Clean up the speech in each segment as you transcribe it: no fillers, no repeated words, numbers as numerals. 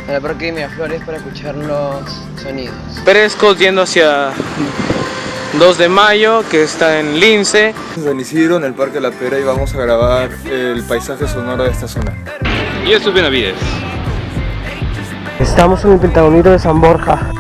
en el parque de Miraflores para escuchar los sonidos. Frescos yendo hacia 2 de Mayo, que está en Lince. San Isidro, en el Parque La Pera, y vamos a grabar el paisaje sonoro de esta zona. Y yo estoy en Benavides. Estamos en el Pentagonito de San Borja.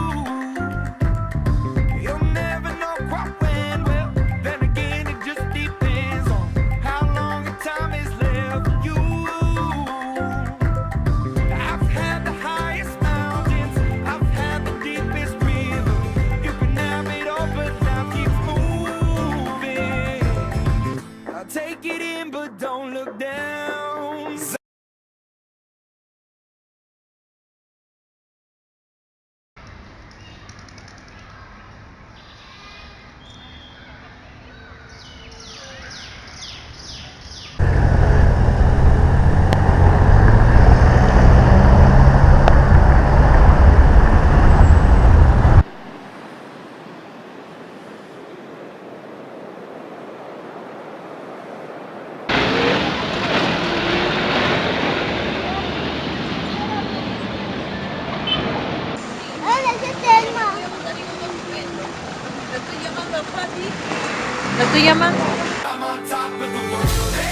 Take it in, but don't look down. ¿Lo estoy llamando? I'm on top of the world.